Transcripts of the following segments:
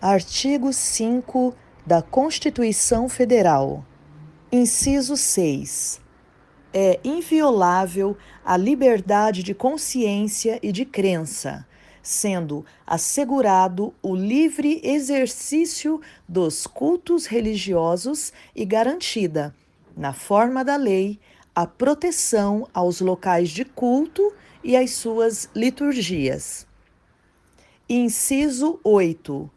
Artigo 5 da Constituição Federal. Inciso 6. É inviolável a liberdade de consciência e de crença, sendo assegurado o livre exercício dos cultos religiosos e garantida, na forma da lei, a proteção aos locais de culto e às suas liturgias. Inciso 8.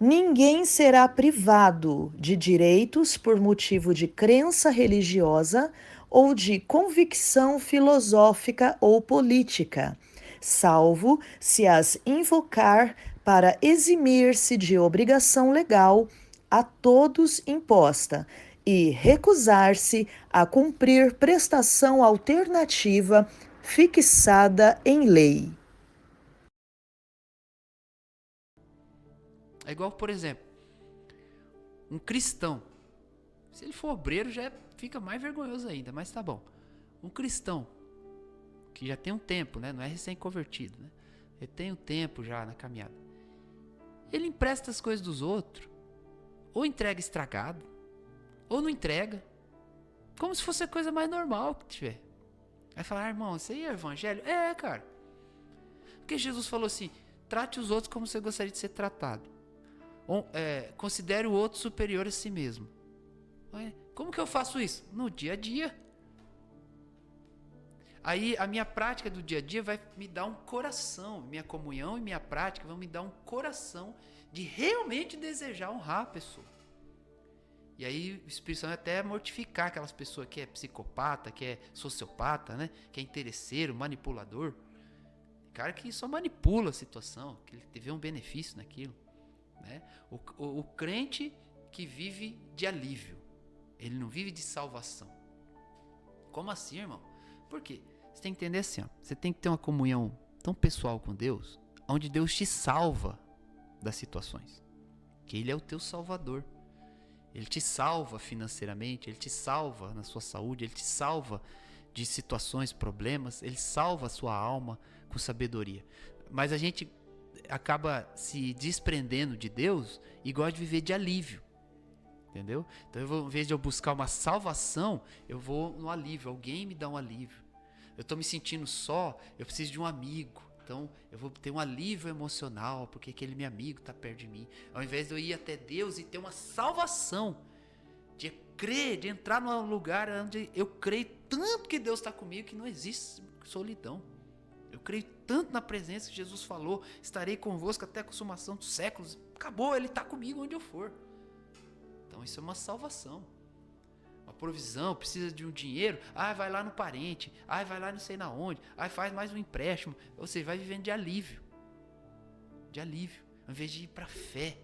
Ninguém será privado de direitos por motivo de crença religiosa ou de convicção filosófica ou política, salvo se as invocar para eximir-se de obrigação legal a todos imposta e recusar-se a cumprir prestação alternativa fixada em lei. É igual, por exemplo, um cristão. Se ele for obreiro, já fica mais vergonhoso ainda, mas tá bom. Um cristão, que já tem um tempo, né? Não é recém-convertido, né? Ele tem um tempo já na caminhada. Ele empresta as coisas dos outros, ou entrega estragado, ou não entrega, como se fosse a coisa mais normal que tiver. Vai falar, irmão, isso aí é evangelho? É, cara. Porque Jesus falou assim, trate os outros como você gostaria de ser tratado. Considere o outro superior a si mesmo. Como que eu faço isso? No dia a dia. Aí a minha prática do dia a dia vai me dar um coração. Minha comunhão e minha prática vão me dar um coração de realmente desejar honrar a pessoa. E aí o Espírito Santo até mortificar aquelas pessoas que é psicopata, que é sociopata, né? Que é interesseiro, manipulador. Cara que só manipula a situação, que ele teve um benefício naquilo. Né? O crente que vive de alívio, ele não vive de salvação. Como assim, irmão? Por quê? Você tem que entender assim, ó, você tem que ter uma comunhão tão pessoal com Deus, onde Deus te salva das situações, que Ele é o teu salvador. Ele te salva financeiramente, Ele te salva na sua saúde, Ele te salva de situações, problemas, Ele salva a sua alma com sabedoria. Mas a gente acaba se desprendendo de Deus e gosta de viver de alívio, entendeu? Então em vez de eu buscar uma salvação, eu vou no alívio, alguém me dá um alívio. Eu tô me sentindo só, eu preciso de um amigo, então eu vou ter um alívio emocional, porque aquele meu amigo tá perto de mim. Ao invés de eu ir até Deus e ter uma salvação, de crer, de entrar num lugar onde eu creio tanto que Deus está comigo que não existe solidão. Eu creio tanto na presença que Jesus falou, estarei convosco até a consumação dos séculos. Acabou, Ele está comigo onde eu for. Então isso é uma salvação. Uma provisão, precisa de um dinheiro, vai lá no parente, vai lá não sei na onde, faz mais um empréstimo. Ou seja, vai vivendo de alívio. De alívio. Ao invés de ir para a fé.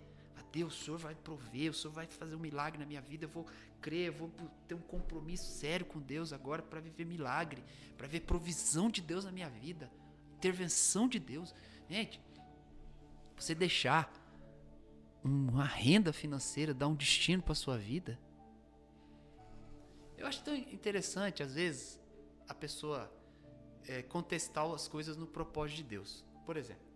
Deus, o Senhor vai prover, o Senhor vai fazer um milagre na minha vida, eu vou crer, eu vou ter um compromisso sério com Deus agora para viver milagre, para ver provisão de Deus na minha vida, intervenção de Deus. Gente, você deixar uma renda financeira, dar um destino para sua vida, eu acho tão interessante, às vezes, a pessoa contestar as coisas no propósito de Deus. Por exemplo,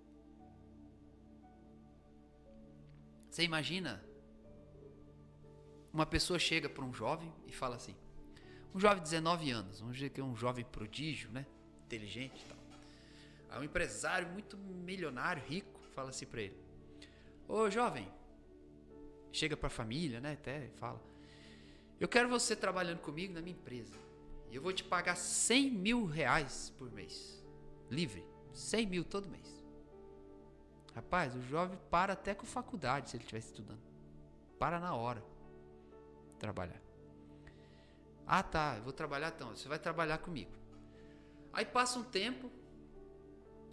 você imagina, uma pessoa chega para um jovem e fala assim, um jovem de 19 anos, vamos dizer que é um jovem prodígio, né? Inteligente e tal. Aí um empresário muito milionário, rico, fala assim para ele, ô jovem, chega para a família, né? Até fala, eu quero você trabalhando comigo na minha empresa e eu vou te pagar 100 mil reais por mês, livre, 100 mil todo mês. Rapaz, o jovem para até com faculdade se ele estiver estudando. Para na hora. Trabalhar. Tá, eu vou trabalhar então. Você vai trabalhar comigo. Aí passa um tempo,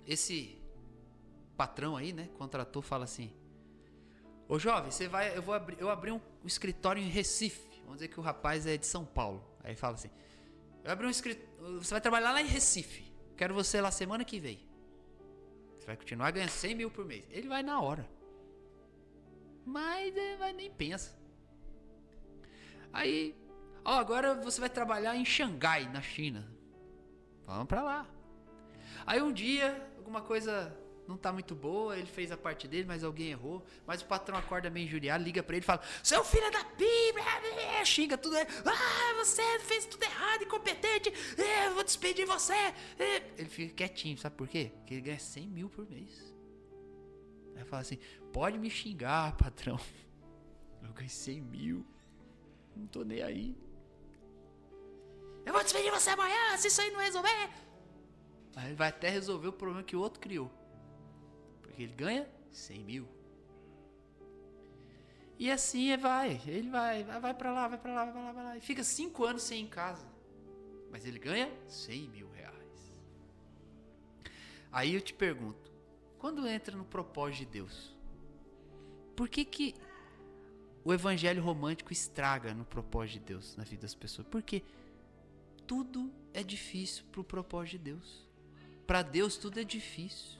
esse patrão aí, né, contratou, fala assim, ô jovem, eu abri um escritório em Recife. Vamos dizer que o rapaz é de São Paulo. Aí fala assim, eu abri um escritório, você vai trabalhar lá em Recife. Quero você lá semana que vem. Você vai continuar ganhando 100 mil por mês. Ele vai na hora. Mas ele nem pensa. Aí, agora você vai trabalhar em Xangai, na China. Vamos pra lá. Aí um dia, alguma coisa não tá muito boa, ele fez a parte dele, mas alguém errou. Mas o patrão acorda meio injuriado, liga pra ele e fala: seu filho da Bíblia, xinga tudo. Você fez tudo errado, incompetente, eu vou despedir você. Ele fica quietinho, sabe por quê? Porque ele ganha 100 mil por mês. Aí fala assim: pode me xingar, patrão, eu ganhei 100 mil, não tô nem aí. Eu vou despedir você amanhã, se isso aí não resolver. Aí ele vai até resolver o problema que o outro criou. Porque ele ganha 100 mil. E assim ele vai pra lá, vai pra lá, vai pra lá, vai lá. E fica 5 anos sem ir em casa. Mas ele ganha 100 mil reais. Aí eu te pergunto, quando entra no propósito de Deus, por que o evangelho romântico estraga no propósito de Deus, na vida das pessoas? Porque tudo é difícil pro propósito de Deus. Para Deus tudo é difícil.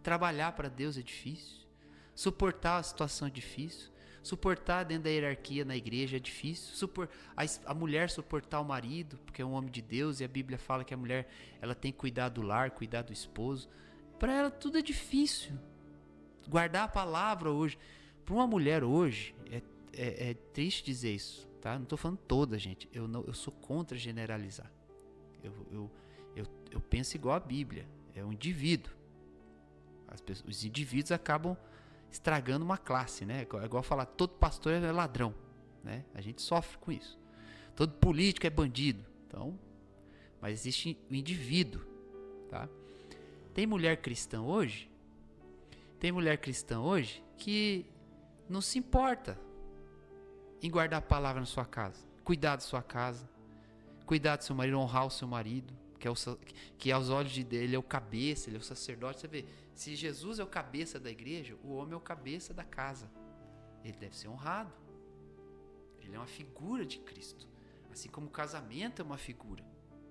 Trabalhar para Deus é difícil. Suportar a situação é difícil. Suportar dentro da hierarquia na igreja é difícil. A mulher suportar o marido, porque é um homem de Deus, e a Bíblia fala que a mulher ela tem que cuidar do lar, cuidar do esposo. Para ela tudo é difícil. Guardar a palavra hoje. Para uma mulher hoje, é triste dizer isso, tá? Não estou falando toda, gente. Eu sou contra generalizar. Eu penso igual a Bíblia. É um indivíduo. Os indivíduos acabam estragando uma classe, né? É igual falar, todo pastor é ladrão, né? A gente sofre com isso. Todo político é bandido. Então, mas existe o indivíduo, tá? Tem mulher cristã hoje que não se importa em guardar a palavra na sua casa, cuidar da sua casa, cuidar do seu marido, honrar o seu marido, que aos olhos dele é o cabeça, ele é o sacerdote. Você vê, se Jesus é o cabeça da igreja, o homem é o cabeça da casa. Ele deve ser honrado. Ele é uma figura de Cristo. Assim como o casamento é uma figura.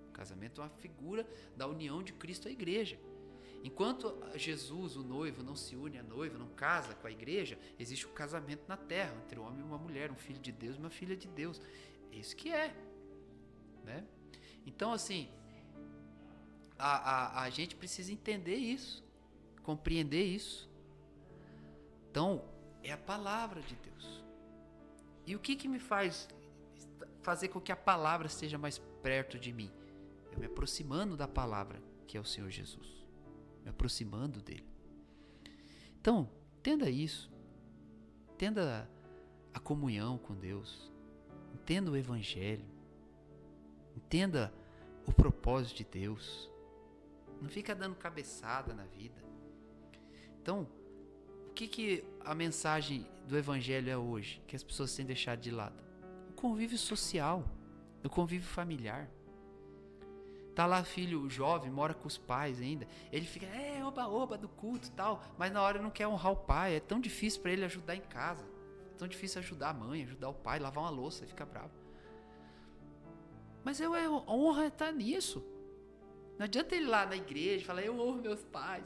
O casamento é uma figura da união de Cristo à igreja. Enquanto Jesus, o noivo, não se une à noiva, não casa com a igreja, existe um casamento na terra entre um homem e uma mulher, um filho de Deus e uma filha de Deus. É isso que é, né? Então, assim, a gente precisa entender isso, compreender isso. Então, é a palavra de Deus. E o que me faz fazer com que a palavra esteja mais perto de mim? Eu me aproximando da palavra, que é o Senhor Jesus. Me aproximando dele. Então, entenda isso. Entenda a comunhão com Deus. Entenda o evangelho. Entenda o propósito de Deus. Não fica dando cabeçada na vida. Então, o que a mensagem do evangelho é hoje? Que as pessoas têm deixado de lado? O convívio social. O convívio familiar. Tá lá filho jovem, mora com os pais ainda. Ele fica, oba-oba do culto e tal. Mas na hora não quer honrar o pai. É tão difícil para ele ajudar em casa. É tão difícil ajudar a mãe, ajudar o pai, lavar uma louça. Ele fica bravo. Mas a honra está nisso. Não adianta ele ir lá na igreja e falar, eu honro meus pais.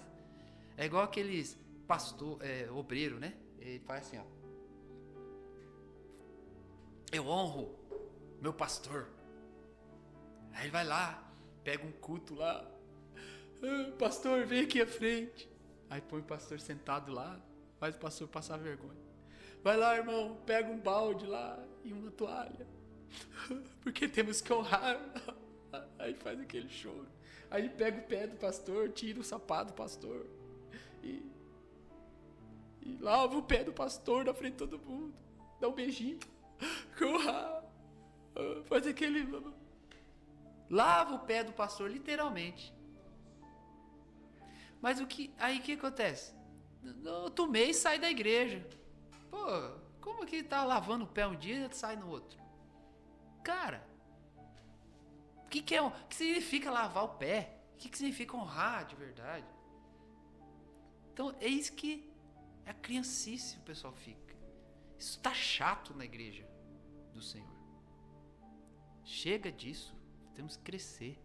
É igual aqueles obreiro, né? Ele faz assim, ó. Eu honro meu pastor. Aí ele vai lá. Pega um culto lá. Pastor, vem aqui à frente. Aí põe o pastor sentado lá. Faz o pastor passar vergonha. Vai lá, irmão. Pega um balde lá e uma toalha. Porque temos que honrar. Aí faz aquele choro. Aí ele pega o pé do pastor, tira o sapato do pastor. E lava o pé do pastor na frente de todo mundo. Dá um beijinho. Faz aquele... Lava o pé do pastor, literalmente. Mas aí o que acontece? No outro mês sai da igreja. Pô, como que tá lavando o pé um dia e sai no outro? Cara, o que significa lavar o pé? O que significa honrar de verdade? Então, é isso que é a criancice o pessoal fica. Isso tá chato na igreja do Senhor. Chega disso. Temos que crescer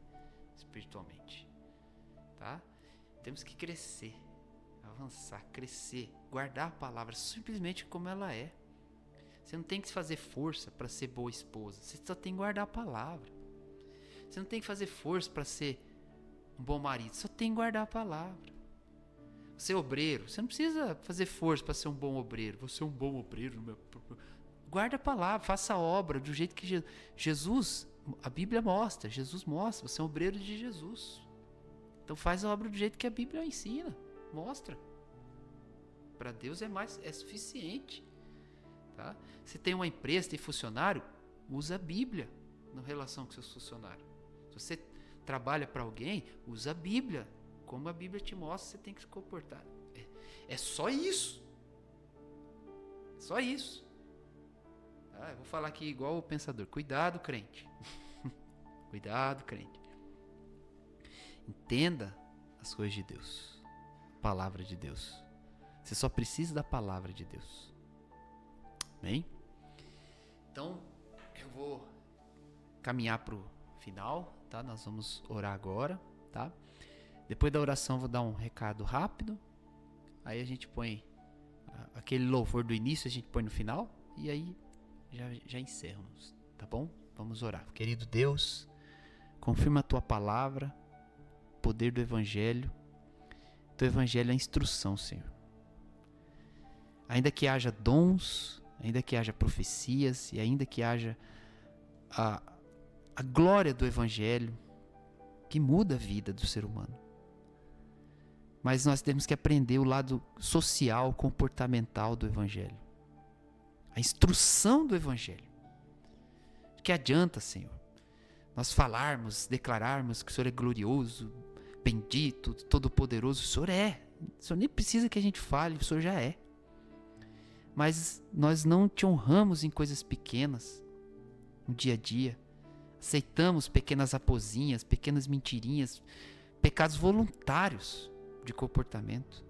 espiritualmente, tá? Temos que crescer, avançar, crescer, guardar a palavra simplesmente como ela é. Você não tem que fazer força para ser boa esposa, você só tem que guardar a palavra. Você não tem que fazer força para ser um bom marido, só tem que guardar a palavra. ser obreiro. Você não precisa fazer força para ser um bom obreiro. Vou ser um bom obreiro. Guarda a palavra, faça a obra do jeito que Jesus, a Bíblia mostra. Jesus mostra, você é um obreiro de Jesus. Então faz a obra do jeito que a Bíblia ensina, mostra. Para Deus é suficiente. Tá? Se tem uma empresa, tem funcionário, usa a Bíblia na relação com seus funcionários. Se você trabalha para alguém, usa a Bíblia. Como a Bíblia te mostra, você tem que se comportar. É só isso. Só isso. Eu vou falar aqui igual o pensador. Cuidado, crente. Cuidado, crente. Entenda as coisas de Deus. Palavra de Deus. Você só precisa da palavra de Deus. Amém? Então, eu vou caminhar para o final, tá? Nós vamos orar agora, tá? Depois da oração, eu vou dar um recado rápido. Aí a gente põe aquele louvor do início, a gente põe no final. E aí já encerramos, tá bom? Vamos orar. Querido Deus, confirma a tua palavra, poder do Evangelho. Teu Evangelho é a instrução, Senhor. Ainda que haja dons, ainda que haja profecias e ainda que haja a glória do Evangelho que muda a vida do ser humano. Mas nós temos que aprender o lado social, comportamental do Evangelho. A instrução do Evangelho. Que adianta, Senhor, nós falarmos, declararmos que o Senhor é glorioso, bendito, todo-poderoso. O Senhor é. O Senhor nem precisa que a gente fale, o Senhor já é. Mas nós não te honramos em coisas pequenas, no dia a dia. Aceitamos pequenas raposinhas, pequenas mentirinhas, pecados voluntários de comportamento.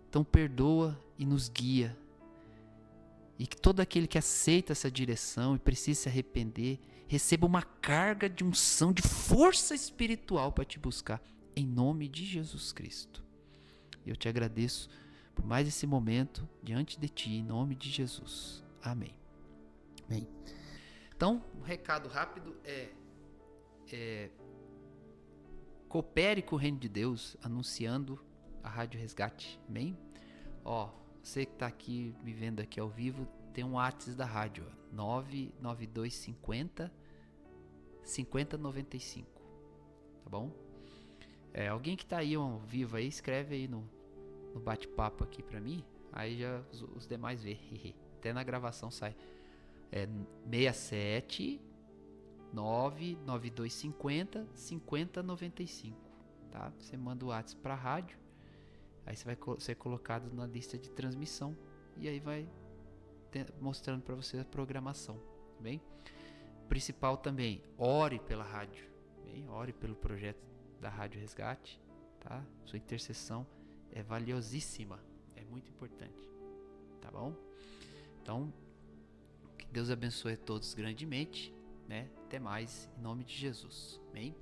Então perdoa e nos guia. E que todo aquele que aceita essa direção e precisa se arrepender, receba uma carga de unção, de força espiritual para te buscar, em nome de Jesus Cristo. Eu te agradeço por mais esse momento diante de ti, em nome de Jesus. Amém. Amém. Então, um recado rápido coopere com o reino de Deus, anunciando a Rádio Resgate. Amém? Você que está aqui, me vendo aqui ao vivo, tem um WhatsApp da rádio, 99250 5095, tá bom? Alguém que está aí ao vivo aí, escreve aí no bate-papo aqui para mim, aí já os demais vê, até na gravação sai. 67 99250 5095, tá? Você manda o WhatsApp para a rádio. Aí você vai ser colocado na lista de transmissão e aí vai mostrando para você a programação, tá bem? Principal também, ore pela rádio, bem? Ore pelo projeto da Rádio Resgate, tá? Sua intercessão é valiosíssima, é muito importante, tá bom? Então, que Deus abençoe a todos grandemente, né? Até mais, em nome de Jesus, amém?